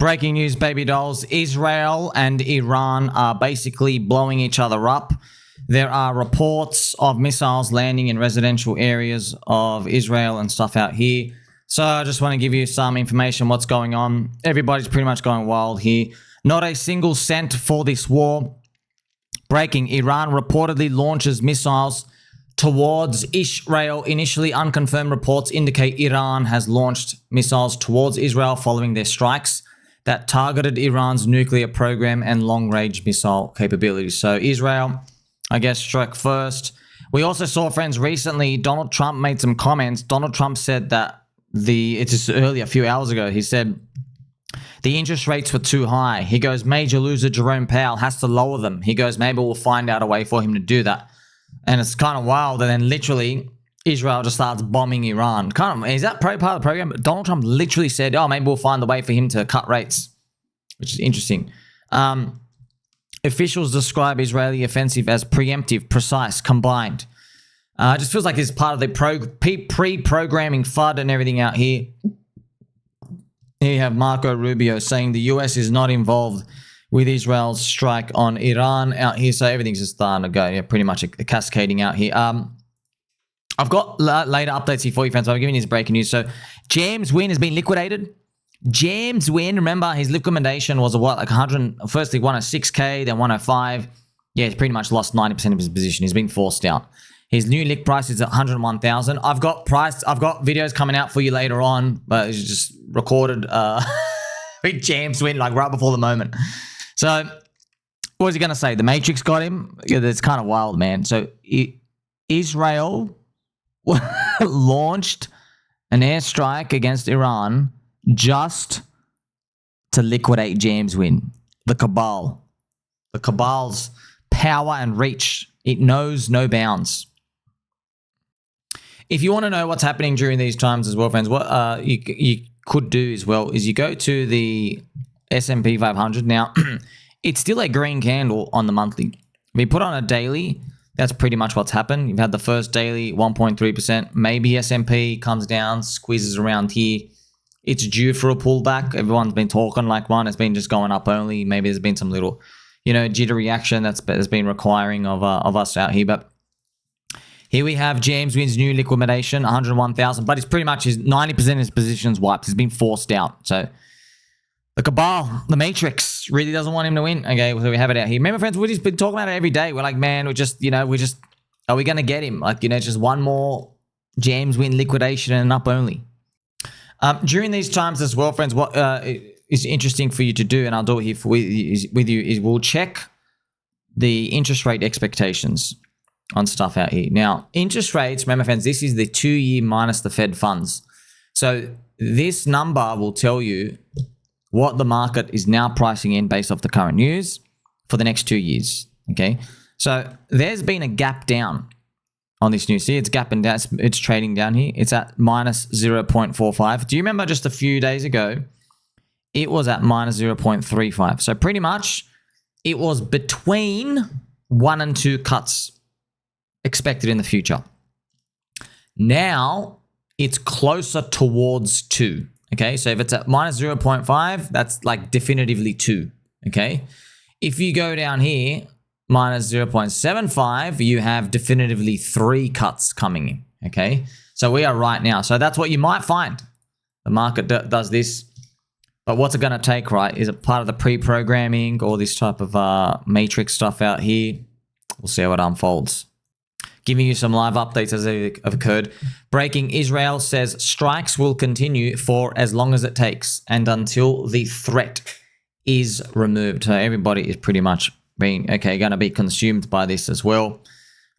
Breaking news, baby dolls. Israel and Iran are basically blowing each other up. There are reports of missiles landing in residential areas of Israel and stuff out here. So I just want to give you some information what's going on. Everybody's pretty much going wild here. Not a single cent for this war. Breaking, Iran reportedly launches missiles towards Israel. Initially unconfirmed reports indicate Iran has launched missiles towards Israel following their strikes that targeted Iran's nuclear program and long-range missile capabilities. So Israel, I guess, struck first. We also saw, friends, recently Donald Trump made some comments. Donald Trump said that it's just earlier, a few hours ago, he said the interest rates were too high. He goes, major loser Jerome Powell has to lower them. He goes, maybe we'll find out a way for him to do that. And it's kind of wild. And then literally Israel just starts bombing Iran. Is that part of the program? Donald Trump literally said, oh, maybe we'll find a way for him to cut rates, which is interesting. Officials describe Israeli offensive as preemptive, precise, combined. It just feels like it's part of the pre-programming FUD and everything out here. Here you have Marco Rubio saying the US is not involved with Israel's strike on Iran out here. So everything's just starting to go, pretty much cascading out here. I've got later updates here for you, fans. I'm giving you this breaking news. So James Wynn has been liquidated. James Wynn, remember his liquidation was like 100, firstly 106K, then 105. Yeah, he's pretty much lost 90% of his position. He's been forced out. His new lick price is at 101,000. I've got videos coming out for you later on, but it's just recorded with James Wynn like right before the moment. So what was he going to say? The Matrix got him? Yeah, that's kind of wild, man. So Israel launched an airstrike against Iran just to liquidate James Wynn. The cabal. The cabal's power and reach. It knows no bounds. If you want to know what's happening during these times as well, friends, what you could do as well is you go to the S&P 500. Now, it's still a green candle on the monthly. If you put on a daily, that's pretty much what's happened. You've had the first daily 1.3%. Maybe S&P comes down, squeezes around here. It's due for a pullback. Everyone's been talking like one. It's been just going up only. Maybe there's been some little, jittery action that's been requiring of us out here. But here we have James Wynn's new liquidation, 101,000. But it's pretty much 90% of his positions wiped. He's been forced out. So the cabal, the Matrix, really doesn't want him to win. Okay, so we have it out here. Remember, friends, we've just been talking about it every day. We're like, man, are we going to get him? Like, just one more James Wynn liquidation and up only. During these times as well, friends, what is interesting for you to do, and I'll do it here with you, is we'll check the interest rate expectations on stuff out here. Now, interest rates, remember, friends, this is the 2-year minus the Fed funds. So this number will tell you what the market is now pricing in based off the current news for the next 2 years. Okay, so there's been a gap down on this news. See, it's gapping down. It's trading down here. It's at minus 0.45. Do you remember just a few days ago, it was at minus 0.35. So pretty much it was between 1 and 2 cuts expected in the future. Now it's closer towards 2. Okay, so if it's at minus 0.5, that's like definitively 2. Okay, if you go down here, minus 0.75, you have definitively 3 cuts coming in. Okay, so we are right now. So that's what you might find. The market does this. But what's it going to take, right? Is it part of the pre-programming or this type of matrix stuff out here? We'll see how it unfolds. Giving you some live updates as they have occurred. Breaking, Israel says strikes will continue for as long as it takes and until the threat is removed. So everybody is pretty much going to be consumed by this as well.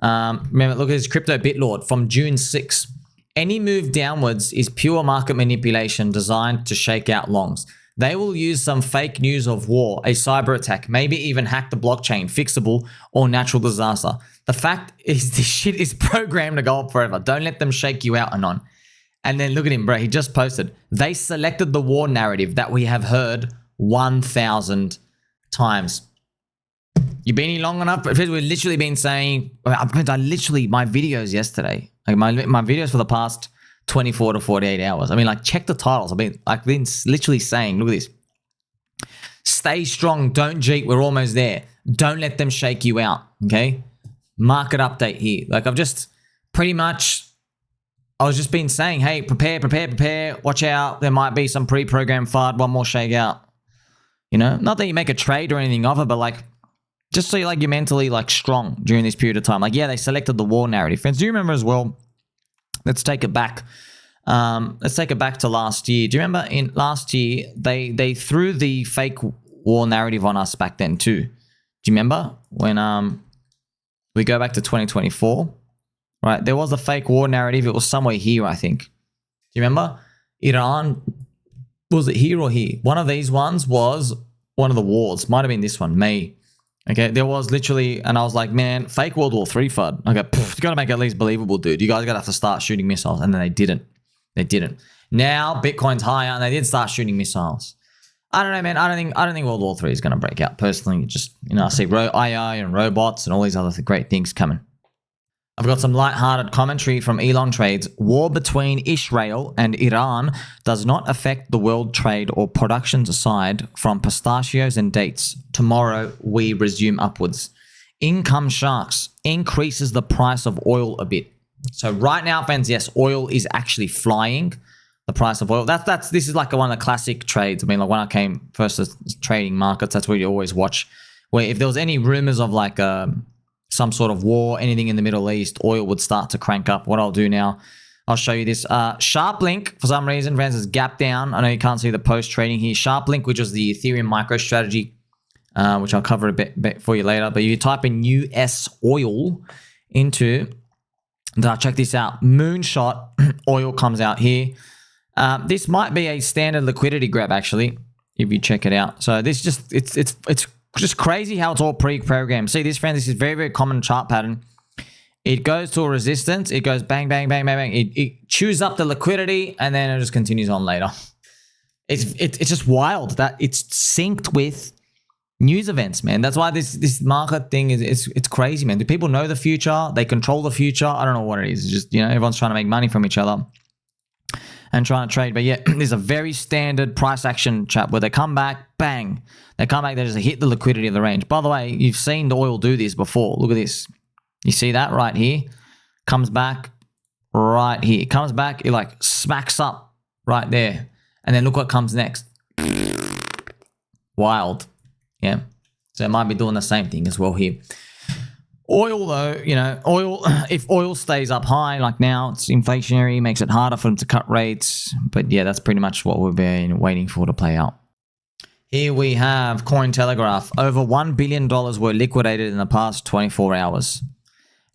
Remember, look at this crypto BitLord from June 6th. Any move downwards is pure market manipulation designed to shake out longs. They will use some fake news of war, a cyber attack, maybe even hack the blockchain, fixable, or natural disaster. The fact is this shit is programmed to go up forever. Don't let them shake you out, Anon. And then look at him, bro. He just posted. They selected the war narrative that we have heard 1,000 times. You've been here long enough. We've literally been saying, my videos yesterday, like my videos for the past 24 to 48 hours. I mean, like, check the titles. I've been literally saying, look at this. stay strong. Don't cheat. We're almost there. Don't let them shake you out. Okay. Market update here. Like I've just pretty much, I was just been saying, hey, prepare. Watch out. There might be some pre-programmed FUD, one more shakeout. You know, not that you make a trade or anything of it, but like, just so you're mentally like strong during this period of time. Like, yeah, they selected the war narrative. Friends, do you remember as well? Let's take it back. Let's take it back to last year. Do you remember in last year, they threw the fake war narrative on us back then too? Do you remember when we go back to 2024? Right, there was a fake war narrative. It was somewhere here, I think. Do you remember? Iran, was it here or here? One of these ones was one of the wars. Might have been this one, May. Okay, there was literally, and I was like, man, fake World War III FUD. I go, you got to make it at least believable, dude. You guys got to have to start shooting missiles. And then they didn't. They didn't. Now Bitcoin's higher, and they did start shooting missiles. I don't know, man. I don't think World War III is going to break out. Personally, just, you know, I see AI and robots and all these other great things coming. I've got some light-hearted commentary from Elon Trades. War between Israel and Iran does not affect the world trade or productions aside from pistachios and dates. Tomorrow, we resume upwards. Income sharks increases the price of oil a bit. So right now, friends, yes, oil is actually flying. The price of oil. This is like one of the classic trades. I mean, like when I came first to trading markets, that's what you always watch. Where if there was any rumors of like some sort of war, anything in the Middle East, oil would start to crank up. What I'll do now, I'll show you this. Sharp Link, for some reason, friends, is gap down. I know you can't see the post trading here. Sharp Link, which is the Ethereum MicroStrategy, which I'll cover a bit for you later. But you type in US oil into, check this out, Moonshot oil comes out here. This might be a standard liquidity grab, actually, if you check it out. So this just, it's just crazy how it's all pre-programmed. See this, friend? This is very, very common chart pattern. It goes to a resistance. It goes bang, bang, bang, bang, bang. It chews up the liquidity, and then it just continues on later. It's just wild that it's synced with news events, man. That's why this market thing it's crazy, man. Do people know the future? They control the future? I don't know what it is. It's just, you know, everyone's trying to make money from each other and trying to trade. But yeah, there's a very standard price action chart where they come back, bang. They come back, they just hit the liquidity of the range. By the way, you've seen the oil do this before. Look at this. You see that right here? Comes back right here. It comes back, it like smacks up right there. And then look what comes next. Wild. Yeah. So it might be doing the same thing as well here. Oil though, you know, if oil stays up high, like now, it's inflationary, makes it harder for them to cut rates. But yeah, that's pretty much what we've been waiting for to play out. Here we have Cointelegraph. Over $1 billion were liquidated in the past 24 hours.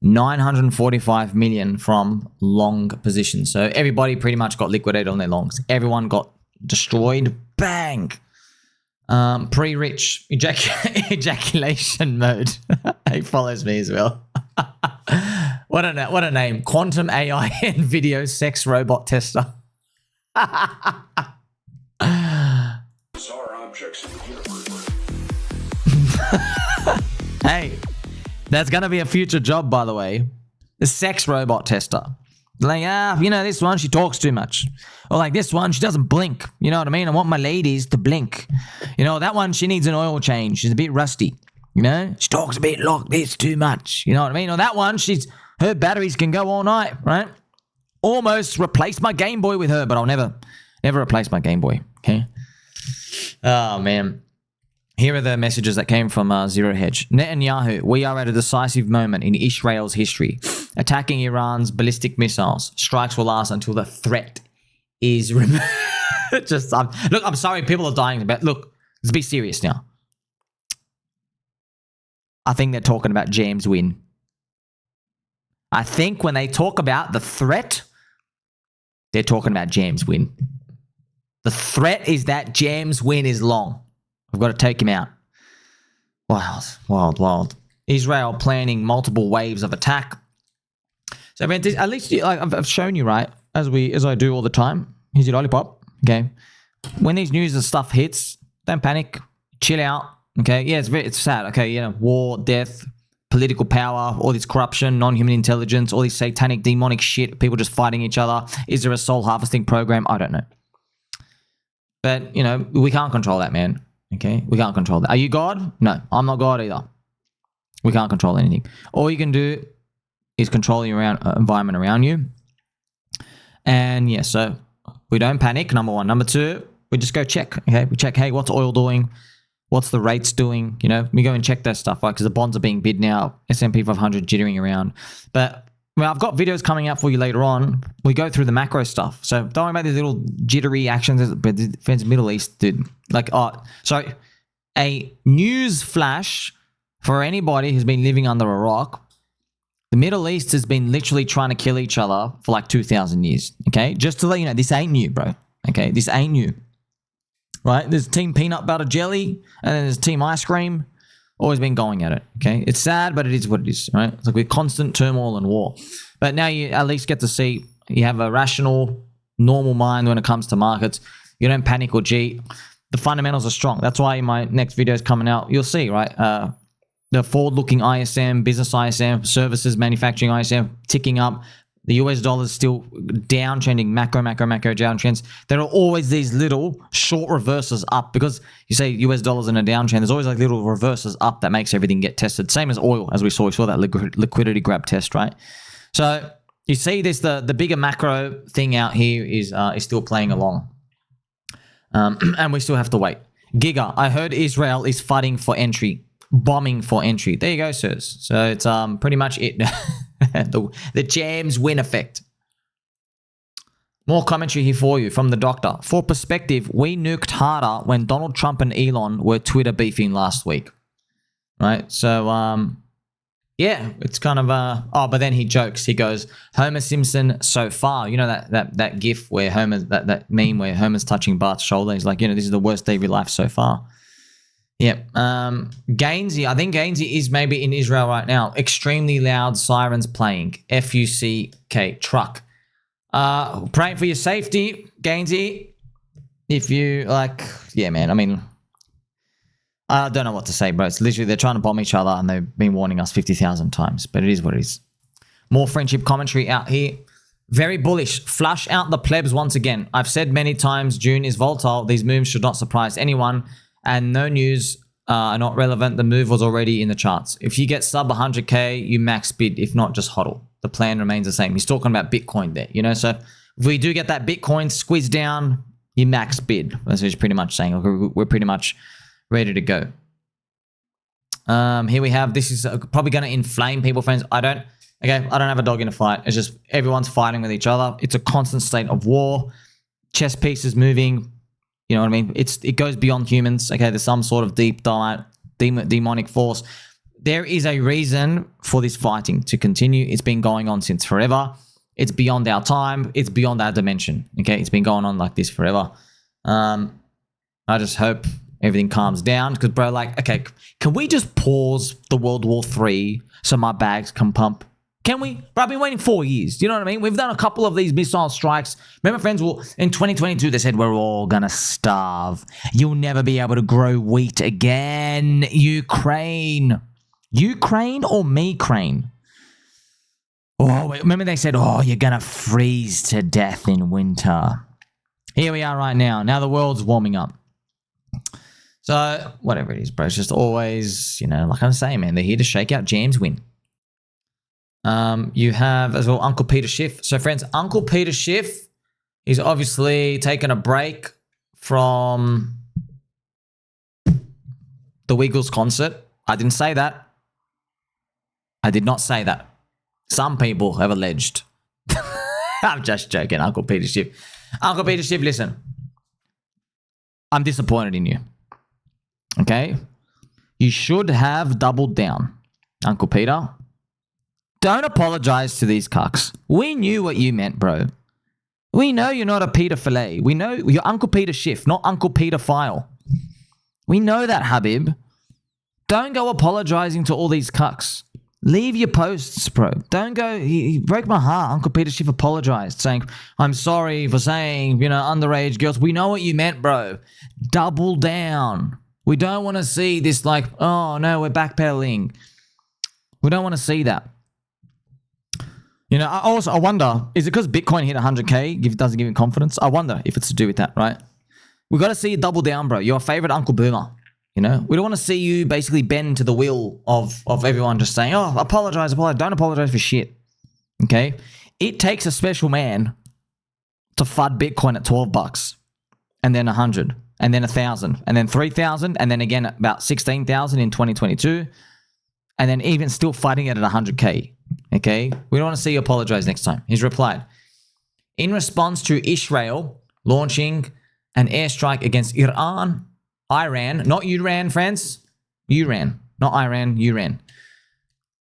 945 million from long positions. So everybody pretty much got liquidated on their longs. Everyone got destroyed. Bang! Pre-rich ejaculation mode. He follows me as well. What a name. Quantum AI and video sex robot tester. Hey, that's going to be a future job, by the way. The sex robot tester. Like, you know, this one, she talks too much. Or like this one, she doesn't blink. You know what I mean? I want my ladies to blink. You know, that one, she needs an oil change. She's a bit rusty. You know, she talks a bit like this too much. You know what I mean? Or that one, her batteries can go all night, right? Almost replaced my Game Boy with her, but I'll never replace my Game Boy. Okay. Oh, man. Here are the messages that came from Zero Hedge. Netanyahu, we are at a decisive moment in Israel's history. Attacking Iran's ballistic missiles. Strikes will last until the threat is removed. Look, I'm sorry, people are dying about. Look, let's be serious now. I think they're talking about James Wynn. I think when they talk about the threat, they're talking about James Wynn. The threat is that James Wynn is long. We've got to take him out. Wild, wild, wild. Israel planning multiple waves of attack. So, man, at least I've shown you, right? As I do all the time. Here's your lollipop. Okay. When these news and stuff hits, don't panic. Chill out. Okay. Yeah, it's sad. Okay. You know, war, death, political power, all this corruption, non-human intelligence, all this satanic, demonic shit. People just fighting each other. Is there a soul harvesting program? I don't know. But, you know, we can't control that, man. Okay, we can't control that. Are you God? No, I'm not God either. We can't control anything. All you can do is control your environment around you. And yeah, so we don't panic, number one. Number two, we just go check. Okay, we check, hey, what's oil doing? What's the rates doing? You know, we go and check that stuff, right? Because the bonds are being bid now, S&P 500 jittering around. But well, I've got videos coming out for you later on. We go through the macro stuff. So don't worry about these little jittery actions. But the Middle East, dude. Like, sorry, a news flash for anybody who's been living under a rock. The Middle East has been literally trying to kill each other for like 2,000 years. Okay, just to let you know, this ain't new, bro. Okay, this ain't new. Right? There's Team Peanut Butter Jelly, and then there's Team Ice Cream. Always been going at it. Okay, it's sad, but it is what it is. Right? It's like with constant turmoil and war. But now you at least get to see you have a rational, normal mind when it comes to markets. You don't panic or cheat. The fundamentals are strong. That's why in my next video is coming out, you'll see, right? The forward-looking ISM, business ISM, services, manufacturing ISM ticking up. The US dollar is still downtrending, macro downtrends. There are always these little short reverses up because you say US dollars in a downtrend. There's always like little reverses up that makes everything get tested. Same as oil, as we saw. We saw that liquidity grab test, right? So you see this, the bigger macro thing out here is still playing along. And we still have to wait. Giga, I heard Israel is fighting for entry. Bombing for entry. There you go, sirs. So it's pretty much it. the James Wynn effect. More commentary here for you from the doctor. For perspective, we nuked harder when Donald Trump and Elon were Twitter beefing last week. Right? So, yeah, it's kind of but then he jokes. He goes, Homer Simpson so far. You know that gif where Homer, that meme where Homer's touching Bart's shoulder. He's like, you know, this is the worst day of your life so far. Yep. Gainsey, I think Gainsey is maybe in Israel right now. Extremely loud sirens playing. F-U-C-K, truck. Praying for your safety, Gainsey. If you, like, yeah, man, I mean, I don't know what to say, bro. It's literally, they're trying to bomb each other and they've been warning us 50,000 times, but it is what it is. More friendship commentary out here. Very bullish. Flush out the plebs once again. I've said many times June is volatile. These moves should not surprise anyone. And no news are not relevant. The move was already in the charts. If you get sub 100K, you max bid. If not, just hodl. The plan remains the same. He's talking about Bitcoin there, you know? So if we do get that Bitcoin squeezed down, you max bid. That's what he's pretty much saying. We're pretty much ready to go. Here we have, this is probably going to inflame people, friends. I don't have a dog in a fight. It's just everyone's fighting with each other. It's a constant state of war. Chess pieces moving. You know what I mean? It goes beyond humans. Okay, there's some sort of deep demonic force. There is a reason for this fighting to continue. It's been going on since forever. It's beyond our time. It's beyond our dimension. Okay, it's been going on like this forever. I just hope everything calms down. Because, bro, like, okay, can we just pause the World War III so my bags can pump? Can we? Bro, I've been waiting 4 years. You know what I mean? We've done a couple of these missile strikes. Remember, friends, in 2022, they said we're all going to starve. You'll never be able to grow wheat again. Ukraine or me crane? Oh, wait, remember they said, oh, you're going to freeze to death in winter. Here we are right now. Now the world's warming up. So, whatever it is, bro. It's just always, you know, like I'm saying, man, they're here to shake out James Wynn. You have as well Uncle Peter Schiff. So, friends, Uncle Peter Schiff is obviously taking a break from the Wiggles concert. I didn't say that. I did not say that. Some people have alleged. I'm just joking, Uncle Peter Schiff. Uncle Peter Schiff, listen. I'm disappointed in you. Okay? You should have doubled down, Uncle Peter. Don't apologize to these cucks. We knew what you meant, bro. We know you're not a Peter Filet. We know you're Uncle Peter Schiff, not Uncle Peter File. We know that, Habib. Don't go apologizing to all these cucks. Leave your posts, bro. Don't go. He broke my heart. Uncle Peter Schiff apologized, saying, I'm sorry for saying, you know, underage girls. We know what you meant, bro. Double down. We don't want to see this like, oh, no, we're backpedaling. We don't want to see that. You know, I wonder, is it because Bitcoin hit 100K, doesn't give him confidence? I wonder if it's to do with that, right? We got to see you double down, bro. Your favorite Uncle Boomer. You know, we don't want to see you basically bend to the will of everyone just saying, oh, apologize. Don't apologize for shit. Okay? It takes a special man to FUD Bitcoin at $12 and then 100 and then 1,000 and then 3,000 and then again about 16,000 in 2022 and then even still fighting it at 100K. Okay? We don't want to see you apologize next time. He's replied, in response to Israel launching an airstrike against Iran, not Iran, friends. Iran, not Iran, Iran.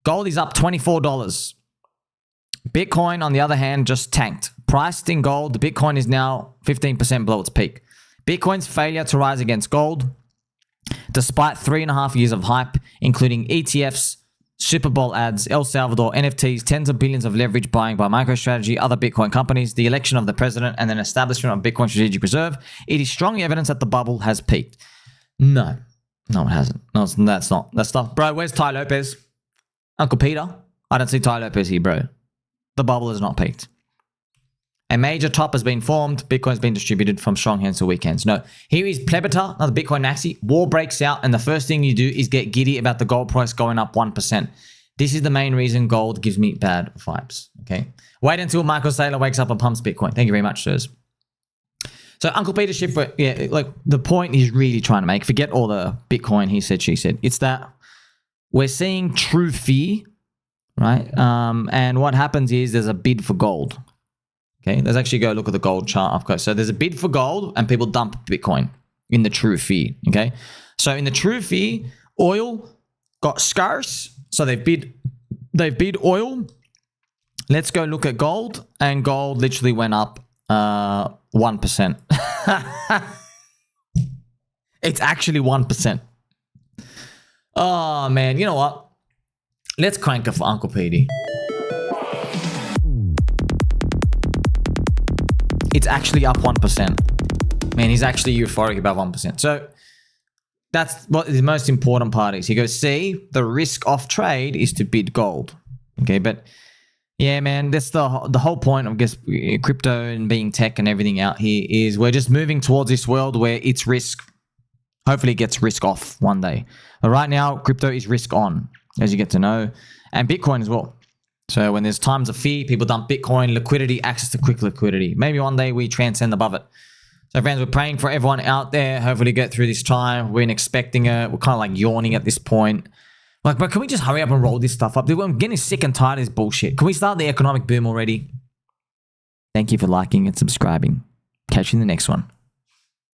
Gold is up $24. Bitcoin, on the other hand, just tanked. Priced in gold, Bitcoin is now 15% below its peak. Bitcoin's failure to rise against gold, despite 3.5 years of hype, including ETFs, Super Bowl ads, El Salvador, NFTs, tens of billions of leverage buying by MicroStrategy, other Bitcoin companies, the election of the president, and then establishment of Bitcoin Strategic Reserve, it is strong evidence that the bubble has peaked. No, it hasn't. No, that's not. Bro, where's Ty Lopez? Uncle Peter? I don't see Ty Lopez here, bro. The bubble has not peaked. A major top has been formed. Bitcoin's been distributed from strong hands to weak hands. No, here is Plebitar, another Bitcoin Naxi. War breaks out, and the first thing you do is get giddy about the gold price going up 1%. This is the main reason gold gives me bad vibes. Okay, wait until Michael Saylor wakes up and pumps Bitcoin. Thank you very much, sirs. So Uncle Peter Schiff, yeah, like the point he's really trying to make, forget all the Bitcoin he said, she said. It's that we're seeing true fear, right? And what happens is there's a bid for gold. Okay, let's actually go look at the gold chart. Of course, so there's a bid for gold and people dump Bitcoin in the true fear. Okay, so in the true fear, oil got scarce, so they've bid oil. Let's go look at gold, and gold literally went up 1%. It's actually 1%. Oh man, you know what? Let's crank it for Uncle Petey. It's actually up 1%. Man, he's actually euphoric about 1%. So that's what the most important part is. He goes, see, the risk off trade is to bid gold. Okay, but yeah, man, that's the whole point of, I guess, crypto and being tech and everything out here is we're just moving towards this world where it's risk. Hopefully it gets risk off one day. But right now, crypto is risk on, as you get to know, and Bitcoin as well. So when there's times of fear, people dump Bitcoin, liquidity, access to quick liquidity. Maybe one day we transcend above it. So friends, we're praying for everyone out there. Hopefully get through this time. We're expecting it. We're kind of like yawning at this point. Like, but can we just hurry up and roll this stuff up? Dude, I'm getting sick and tired of this bullshit. Can we start the economic boom already? Thank you for liking and subscribing. Catch you in the next one.